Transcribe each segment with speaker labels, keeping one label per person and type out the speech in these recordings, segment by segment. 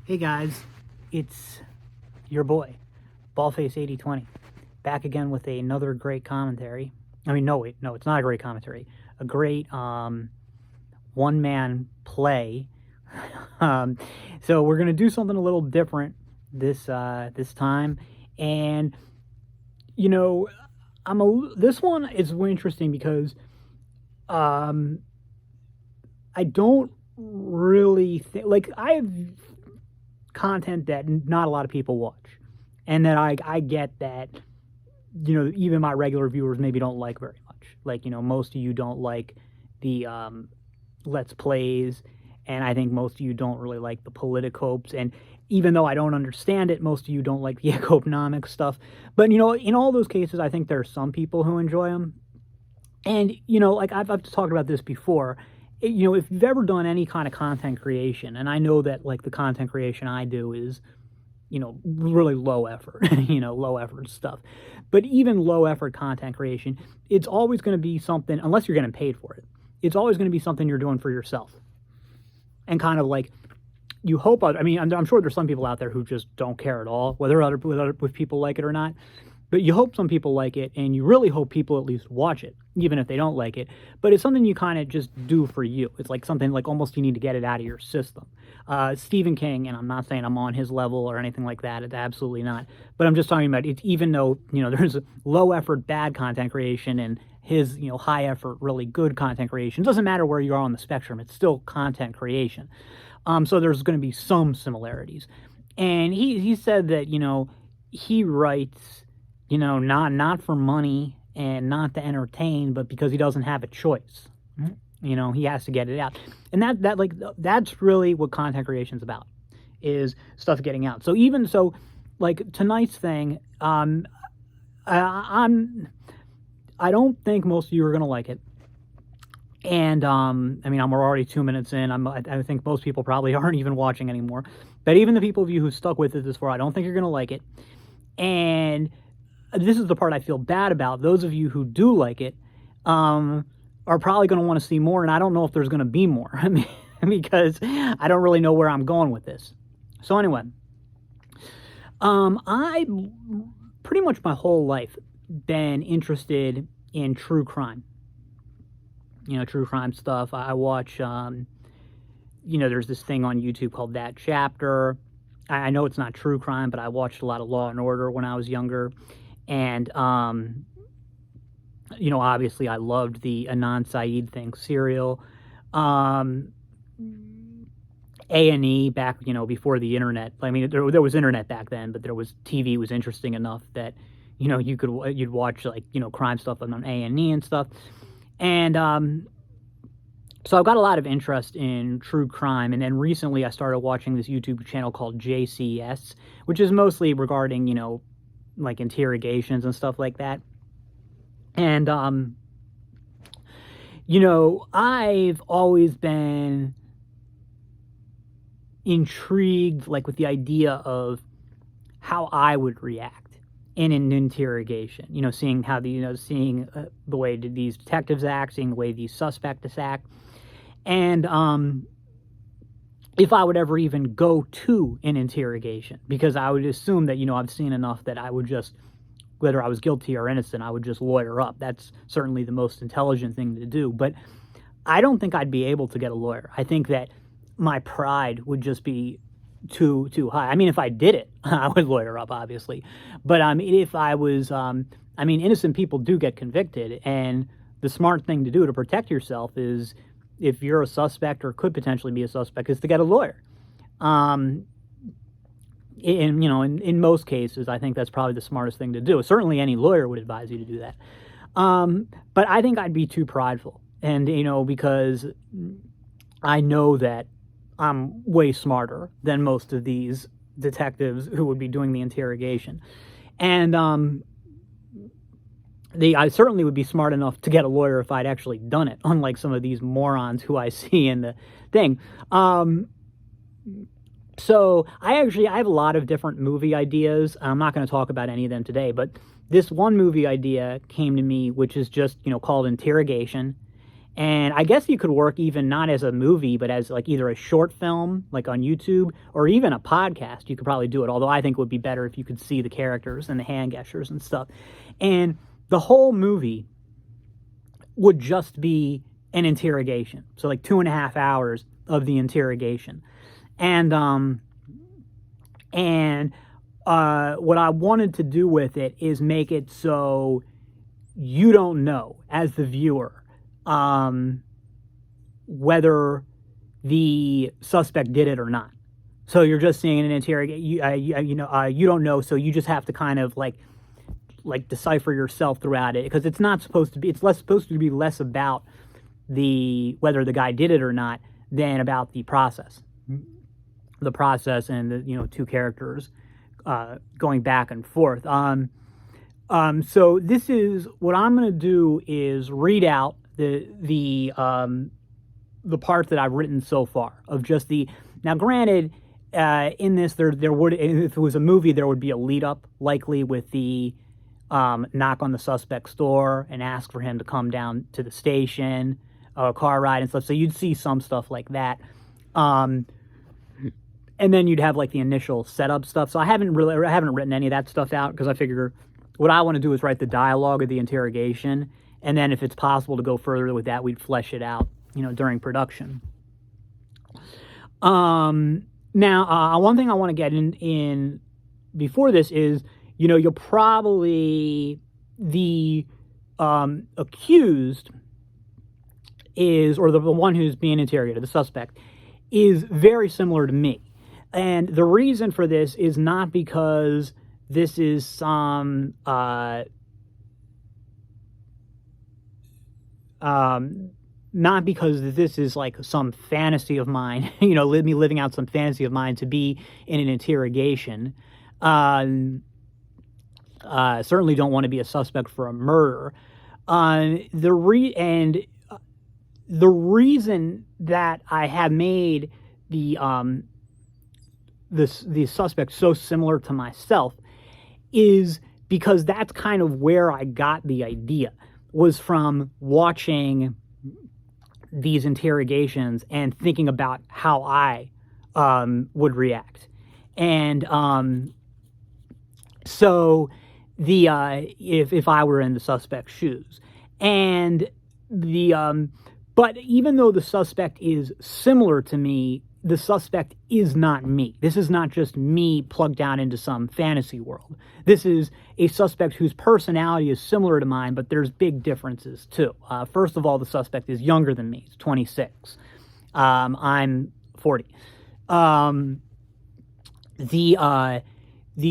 Speaker 1: Hey guys, it's your boy, Ballface8020, back again with another great commentary. I mean, no, wait, no, it's not a great commentary. A great one-man play. um, so we're gonna do something a little different this time, and you know, this one is interesting because um, I don't really think like I've content that not a lot of people watch, and that I get that even my regular viewers maybe don't like very much. Like most of you don't like the let's plays, and I think most of you don't really like the politicopes. And even though I don't understand it, most of you don't like the economic stuff. But in all those cases, I think there are some people who enjoy them. And like I've talked about this before. If you've ever done any kind of content creation, and I know that like the content creation I do is, really low effort, low effort stuff. But even low effort content creation, it's always going to be something, unless you're getting paid for it, it's always going to be something you're doing for yourself. And kind of like, you hope, I'm sure there's some people out there who just don't care at all, whether people like it or not. But you hope some people like it, and you really hope people at least watch it, even if they don't like it. But it's something you kind of just do for you. It's like something like almost you need to get it out of your system. Stephen King, and I'm not saying I'm on his level or anything like that. It's absolutely not. But I'm just talking about it. Even though there's low effort bad content creation and his high effort really good content creation. It doesn't matter where you are on the spectrum. It's still content creation. So there's going to be some similarities. And he said that he writes not for money and not to entertain, but because he doesn't have a choice. He has to get it out. And that's really what content creation is about, is stuff getting out. So even so, like tonight's thing, I don't think most of you are going to like it. And we're already 2 minutes in. I think most people probably aren't even watching anymore. But even the people of you who stuck with it this far, I don't think you're going to like it. And this is the part I feel bad about. Those of you who do like it are probably going to want to see more, and I don't know if there's going to be more. Because I don't really know where I'm going with this. So anyway, I pretty much my whole life been interested in true crime. True crime stuff. I watch, there's this thing on YouTube called That Chapter. I know it's not true crime, but I watched a lot of Law and Order when I was younger. And, obviously I loved the Anand Saeed thing, Serial. A&E back, before the internet. I mean, there was internet back then, but TV was interesting enough that, you'd watch like, crime stuff on A&E and stuff. And so I've got a lot of interest in true crime. And then recently I started watching this YouTube channel called JCS, which is mostly regarding, like interrogations and stuff like that. And, I've always been intrigued, like, with the idea of how I would react in an interrogation, seeing how seeing the way these detectives act, seeing the way these suspects act. And, if I would ever even go to an interrogation, because I would assume that, I've seen enough that I would just, whether I was guilty or innocent, I would just lawyer up. That's certainly the most intelligent thing to do. But I don't think I'd be able to get a lawyer. I think that my pride would just be too high. I mean, if I did it, I would lawyer up, obviously. But if I was, innocent people do get convicted, and the smart thing to do to protect yourself is, if you're a suspect or could potentially be a suspect, is to get a lawyer. In most cases, I think that's probably the smartest thing to do. Certainly any lawyer would advise you to do that. But I think I'd be too prideful. And, because I know that I'm way smarter than most of these detectives who would be doing the interrogation. And I certainly would be smart enough to get a lawyer if I'd actually done it, unlike some of these morons who I see in the thing. So I have a lot of different movie ideas. I'm not going to talk about any of them today, but this one movie idea came to me, which is just, called Interrogation. And I guess you could work even not as a movie, but as like either a short film, like on YouTube, or even a podcast. You could probably do it. Although I think it would be better if you could see the characters and the hand gestures and stuff. And the whole movie would just be an interrogation. So like 2.5 hours of the interrogation. And what I wanted to do with it is make it so you don't know as the viewer whether the suspect did it or not. So you're just seeing an interrogation. You don't know, so you just have to kind of like decipher yourself throughout it, because it's not supposed to be. It's supposed to be less about the whether the guy did it or not than about the process and the two characters going back and forth. So this is what I'm going to do is read out the part that I've written so far of just the. Now, granted, in this there would, if it was a movie, there would be a lead up likely with the knock on the suspect's door and ask for him to come down to the station, a car ride and stuff. So you'd see some stuff like that. And then you'd have like the initial setup stuff. So I haven't written any of that stuff out, because I figure what I want to do is write the dialogue of the interrogation, and then if it's possible to go further with that, we'd flesh it out, during production. Now, one thing I want to get in before this is, you'll probably, the accused is, or the one who's being interrogated, the suspect, is very similar to me. And the reason for this is not because this is some not because this is like some fantasy of mine, me living out some fantasy of mine to be in an interrogation. Certainly don't want to be a suspect for a murder. The reason that I have made the suspect so similar to myself is because that's kind of where I got the idea, was from watching these interrogations and thinking about how I would react. And so the if I were in the suspect's shoes. And but even though the suspect is similar to me, the suspect is not me. This is not just me plugged down into some fantasy world. This is a suspect whose personality is similar to mine, but there's big differences too. First of all, the suspect is younger than me. He's 26. I'm 40. The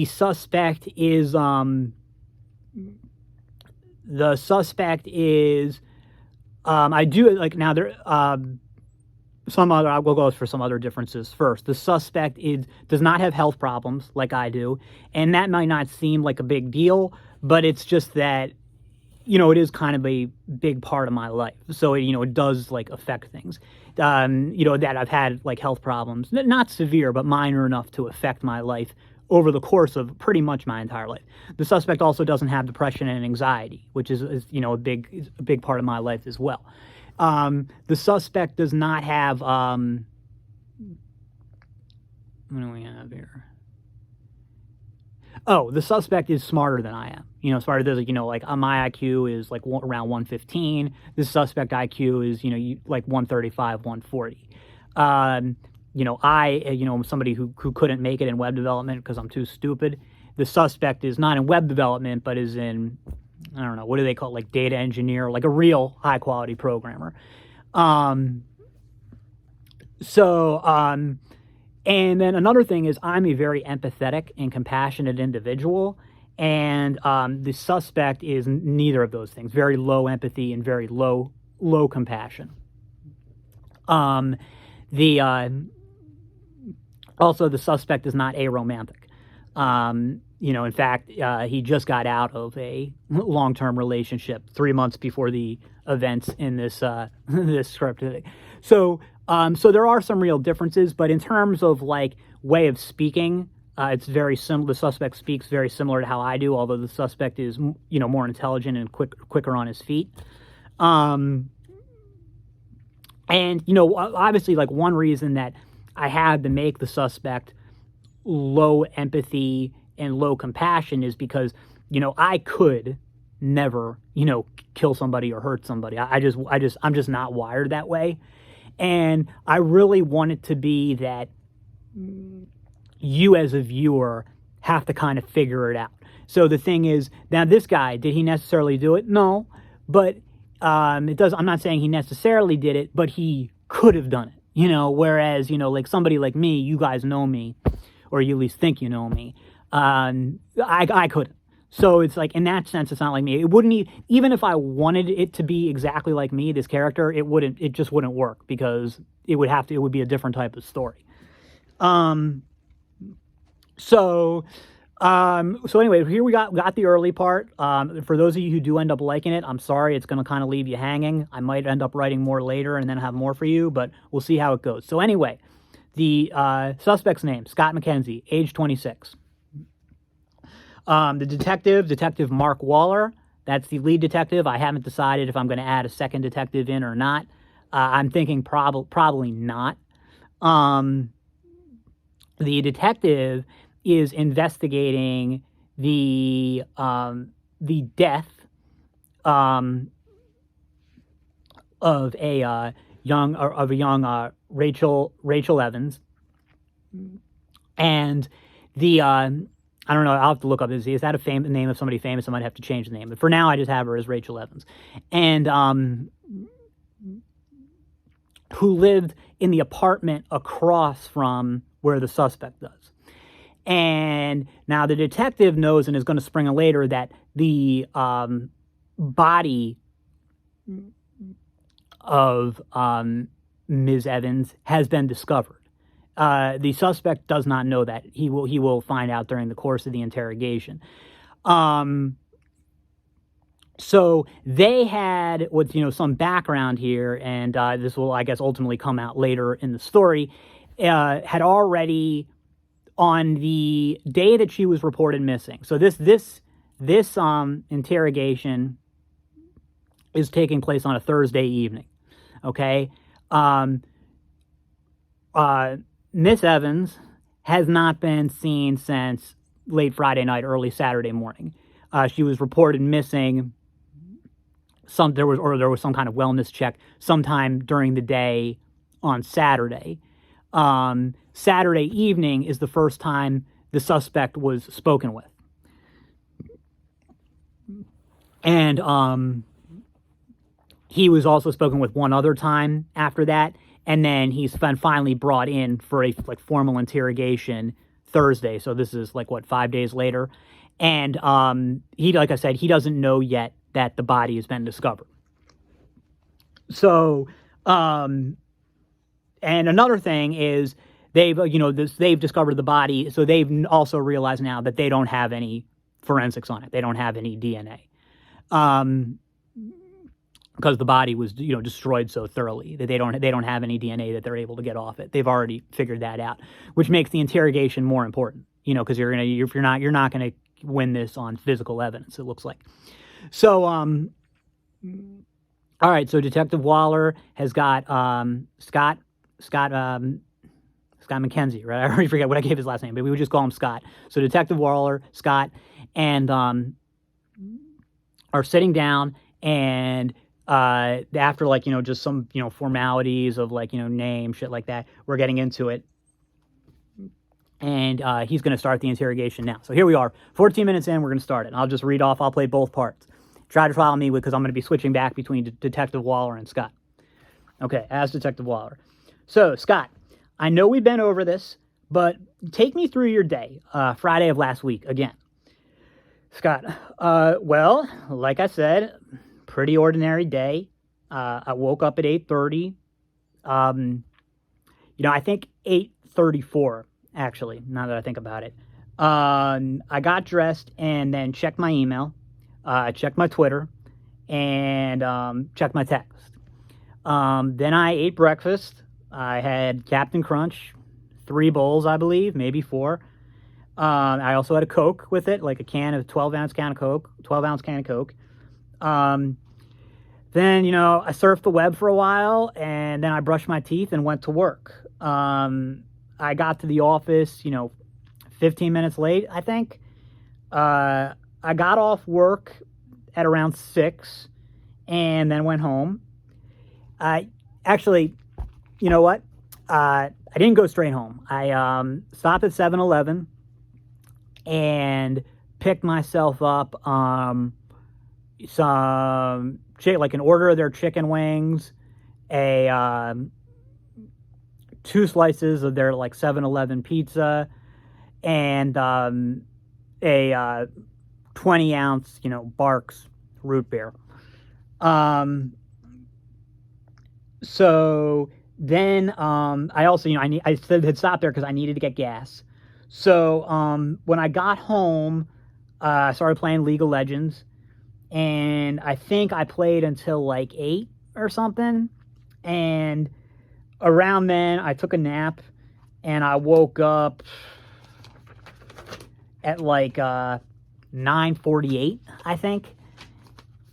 Speaker 1: suspect is I do like now there I will go for some other differences first. The suspect does not have health problems like I do, and that might not seem like a big deal, but it's just that it is kind of a big part of my life. So it does like affect things. That I've had like health problems, not severe, but minor enough to affect my life over the course of pretty much my entire life. The suspect also doesn't have depression and anxiety, which is a big part of my life as well. The suspect does not have, what do we have here? Oh, the suspect is smarter than I am. As far as like my IQ is like around 115. The suspect IQ is, like 135, 140. I'm somebody who couldn't make it in web development because I'm too stupid. The suspect is not in web development, but is in, I don't know, what do they call it? Like data engineer, like a real high quality programmer. And then another thing is I'm a very empathetic and compassionate individual. And the suspect is neither of those things, very low empathy and very low compassion. Also, the suspect is not aromantic. In fact, he just got out of a long-term relationship 3 months before the events in this this script. So there are some real differences, but in terms of like way of speaking, it's very similar. The suspect speaks very similar to how I do, although the suspect is more intelligent and quicker on his feet. And, you know, obviously, like, one reason that I had to make the suspect low empathy and low compassion is because, you know, I could never, you know, kill somebody or hurt somebody. I'm just not wired that way. And I really want it to be that you as a viewer have to kind of figure it out. So the thing is, now this guy, did he necessarily do it? No, but it does. I'm not saying he necessarily did it, but he could have done it. You know, whereas, you know, like somebody like me, you guys know me, or you at least think you know me. I couldn't. So it's like, in that sense, it's not like me. It wouldn't even if I wanted it to be exactly like me, this character, it just wouldn't work, because it would be a different type of story. So anyway, here we got the early part. For those of you who do end up liking it, I'm sorry, it's going to kind of leave you hanging. I might end up writing more later and then have more for you, but we'll see how it goes. So anyway, the suspect's name, Scott McKenzie, age 26. The Detective Mark Waller, that's the lead detective. I haven't decided if I'm going to add a second detective in or not. I'm thinking probably not. The detective is investigating the death of a young Rachel Evans, and the I don't know. I'll have to look up. Is that a name of somebody famous? I might have to change the name. But for now, I just have her as Rachel Evans, and who lived in the apartment across from where the suspect does. And now the detective knows, and is going to spring a later, that the body of Ms. Evans has been discovered. The suspect does not know that. He will find out during the course of the interrogation. So they had some background here, and this will, I guess, ultimately come out later in the story. Had already, on the day that she was reported missing. So this interrogation is taking place on a Thursday evening. Okay. Miss Evans has not been seen since late Friday night, early Saturday morning. She was reported missing. There was some kind of wellness check sometime during the day on Saturday. Saturday evening is the first time the suspect was spoken with. And he was also spoken with one other time after that, and then he's been finally brought in for a formal interrogation Thursday. So this is 5 days later. And he, like I said, he doesn't know yet that the body has been discovered. So and another thing is, they've discovered the body, so they've also realized now that they don't have any forensics on it. They don't have any DNA, because the body was destroyed so thoroughly that they don't have any DNA that they're able to get off it. They've already figured that out, which makes the interrogation more important. Because you're not gonna win this on physical evidence, it looks like. So all right. So Detective Waller has got Scott McKenzie, right? I already forget what I gave his last name, but we would just call him Scott. So Detective Waller, Scott, and are sitting down, and after just some formalities of name, shit like that, we're getting into it. And he's going to start the interrogation now. So here we are, 14 minutes in, we're going to start it. I'll just read off, I'll play both parts. Try to follow me because I'm going to be switching back between Detective Waller and Scott. Okay, as Detective Waller. So, Scott, I know we've been over this, but take me through your day, Friday of last week, again. Scott, well, like I said, pretty ordinary day. I woke up at 8:30. I think 8:34, actually, now that I think about it. I got dressed and then checked my email. I checked my Twitter and checked my text. Then I ate breakfast. I had Captain Crunch, 3 bowls, I believe, maybe 4. I also had a Coke with it, like a 12-ounce can of Coke. Then, I surfed the web for a while, and then I brushed my teeth and went to work. I got to the office, 15 minutes late, I think. I got off work at around 6 and then went home. I actually, you know what? I didn't go straight home. I stopped at 7-Eleven and picked myself up some like an order of their chicken wings, a 2 slices of their like 7-Eleven pizza, and a 20-ounce, Barks root beer. So then I also, I said had stopped there because I needed to get gas. So when I got home, I started playing League of Legends, and I think I played until like 8 or something. And around then, I took a nap, and I woke up at like 9:48, I think.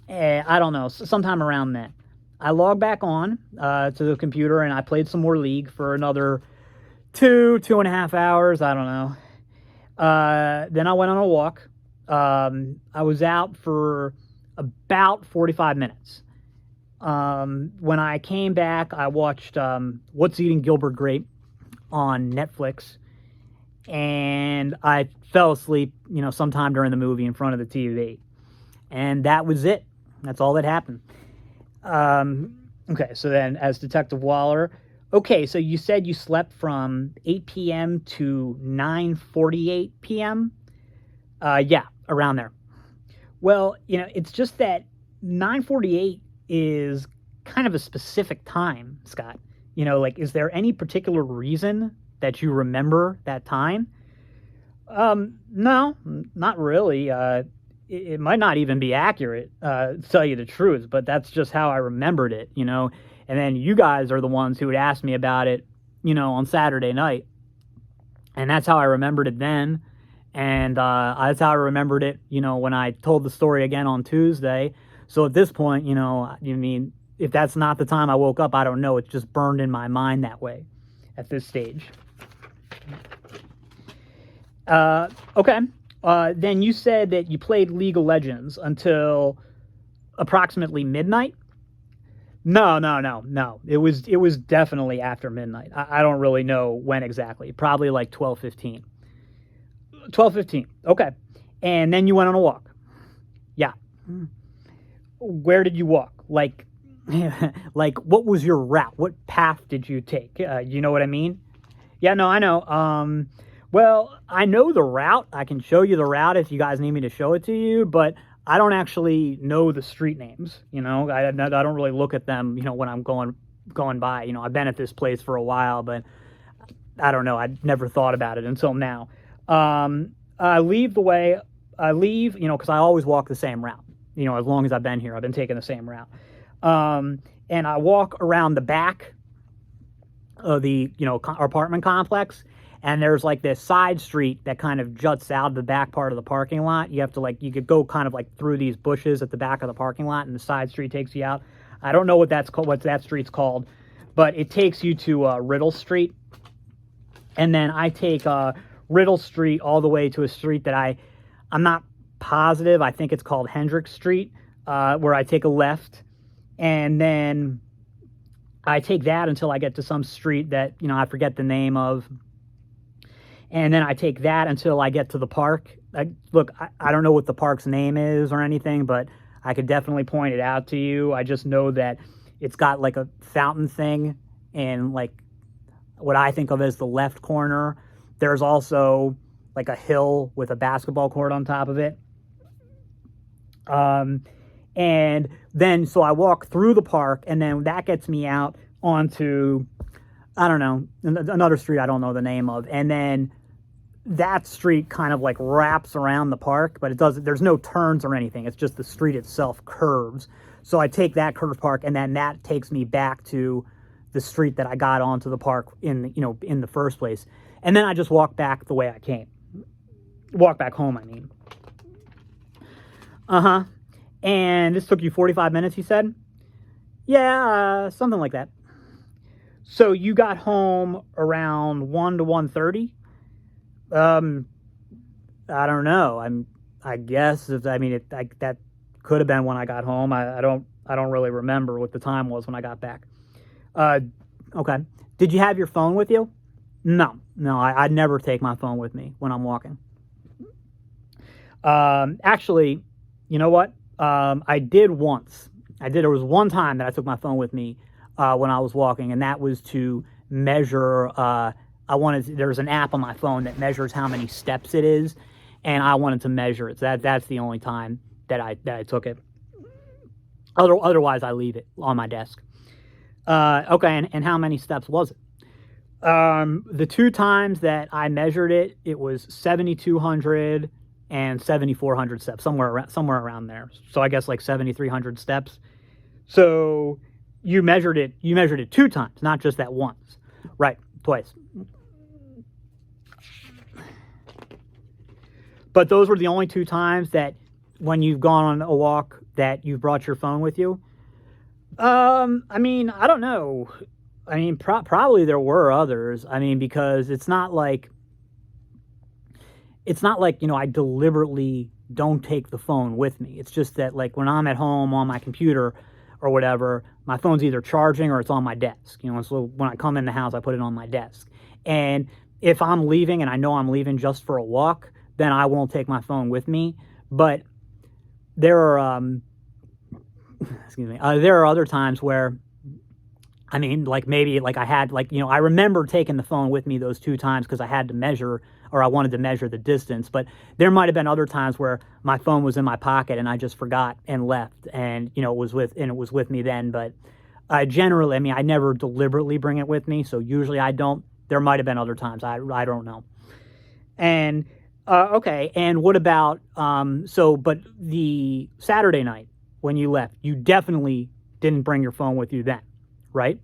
Speaker 1: I don't know, sometime around then. I logged back on to the computer, and I played some more League for another 2.5 hours. I don't know. Then I went on a walk. I was out for about 45 minutes. When I came back, I watched What's Eating Gilbert Grape on Netflix, and I fell asleep, sometime during the movie in front of the TV. And that was it. That's all that happened. Okay, so then as Detective Waller, okay, so you said you slept from 8 p.m. to 9:48 p.m.? Yeah, around there. Well, it's just that 9:48 is kind of a specific time, Scott. Like, is there any particular reason that you remember that time? No, not really. It might not even be accurate, to tell you the truth, but that's just how I remembered it, And then you guys are the ones who would ask me about it, on Saturday night. And that's how I remembered it then. And that's how I remembered it, when I told the story again on Tuesday. So at this point, if that's not the time I woke up, I don't know. It's just burned in my mind that way at this stage. Okay. Then you said that you played League of Legends until approximately midnight? No. It was definitely after midnight. I don't really know when exactly. Probably like 12:15. 12:15. Okay. And then you went on a walk. Yeah. Where did you walk? Like, like what was your route? What path did you take? You know what I mean? Yeah, no, I know. Well, I know the route. I can show you the route if you guys need me to show it to you, but I don't actually know the street names. I don't really look at them, when I'm going by. I've been at this place for a while, but I don't know. I never thought about it until now. I leave, because I always walk the same route. As long as I've been here, I've been taking the same route. And I walk around the back of the, apartment complex. And there's like this side street that kind of juts out the back part of the parking lot. You have to you could go kind of like through these bushes at the back of the parking lot, and the side street takes you out. I don't know what that's called, what that street's called, but it takes you to Riddle Street. And then I take Riddle Street all the way to a street that I'm not positive. I think it's called Hendrick Street, where I take a left. And then I take that until I get to some street that, I forget the name of. And then I take that until I get to the park. Look, I don't know what the park's name is or anything, but I could definitely point it out to you. I just know that it's got like a fountain thing in like what I think of as the left corner. There's also like a hill with a basketball court on top of it. And then, so I walk through the park, and then that gets me out onto, I don't know, another street I don't know the name of. And then that street kind of like wraps around the park, but there's no turns or anything. It's just the street itself curves. So I take that curved park, and then that takes me back to the street that I got onto the park in the first place. And then I just walk back the way I came. Walk back home, I mean. Uh-huh. And this took you 45 minutes, you said? Yeah, something like that. So you got home around 1 to 1:30? Um, I don't know. I guess if I mean that could have been when I got home. I don't really remember what the time was when I got back. Uh, okay. Did you have your phone with you? No, no. I'd never take my phone with me when I'm walking. Actually, you know what? I did once. I did. There was one time that I took my phone with me when I was walking, and that was to measure. There's an app on my phone that measures how many steps it is, and I wanted to measure it. So that's the only time that I took it. Otherwise, I leave it on my desk. Okay, and how many steps was it? The two times that I measured it, it was 7,200 and 7,400 steps, somewhere around there. So I guess like 7,300 steps. So you measured it two times, not just that once. Right, twice. But those were the only two times that when you've gone on a walk that you've brought your phone with you. I mean, I don't know. I mean, probably there were others. I mean, because it's not like I deliberately don't take the phone with me. It's just that like when I'm at home on my computer or whatever, my phone's either charging or it's on my desk. So when I come in the house, I put it on my desk. And if I'm leaving and I know I'm leaving just for a walk, then I won't take my phone with me. But there are there are other times where, I mean, like maybe like I had I remember taking the phone with me those two times because I had to measure, or I wanted to measure the distance. But there might have been other times where my phone was in my pocket and I just forgot and left, and it was with me then. But generally, I mean, I never deliberately bring it with me, so usually I don't. There might have been other times. I don't know. And okay, and what about but the Saturday night when you left, you definitely didn't bring your phone with you then, right?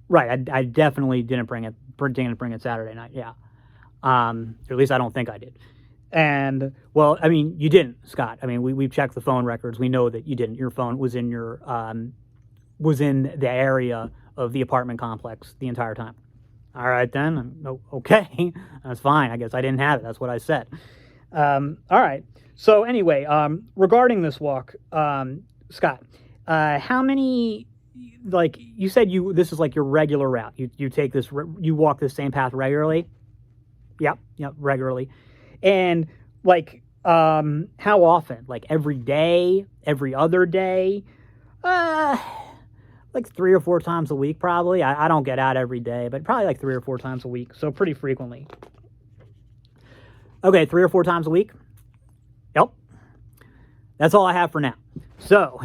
Speaker 1: Right. I definitely didn't bring it Saturday night. Yeah. Or at least I don't think I did. And well, I mean, you didn't, Scott. I mean, we've checked the phone records. We know that you didn't. Your phone was in was in the area of the apartment complex the entire time. All right, then. Okay, that's fine. I guess I didn't have it. That's what I said. All right. So anyway, regarding this walk, Scott, how many? Like you said, this is like your regular route. You take this. You walk the same path regularly. Yep, regularly. And like, how often? Like every day, every other day? Like 3 or 4 times a week, probably. I don't get out every day, but probably like 3 or 4 times a week. So pretty frequently. Okay, 3 or 4 times a week. Yep. That's all I have for now. So,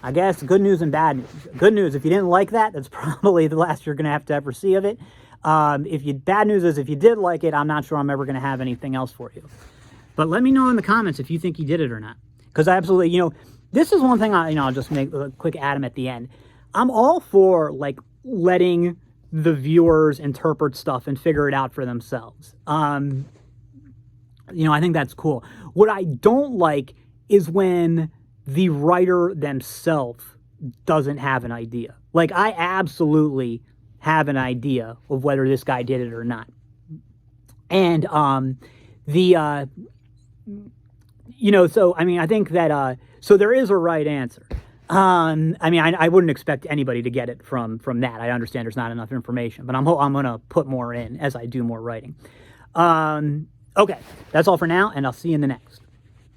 Speaker 1: I guess good news and bad news. Good news, if you didn't like that, that's probably the last you're going to have to ever see of it. Bad news is if you did like it, I'm not sure I'm ever going to have anything else for you. But let me know in the comments if you think you did it or not. Because I absolutely, this is one thing I'll just make a quick add at the end. I'm all for like letting the viewers interpret stuff and figure it out for themselves. I think that's cool. What I don't like is when the writer themselves doesn't have an idea. Like I absolutely have an idea of whether this guy did it or not. And so I mean, I think that so there is a right answer. I mean, I wouldn't expect anybody to get it from that. I understand there's not enough information, but I'm going to put more in as I do more writing. Okay, that's all for now, and I'll see you in the next.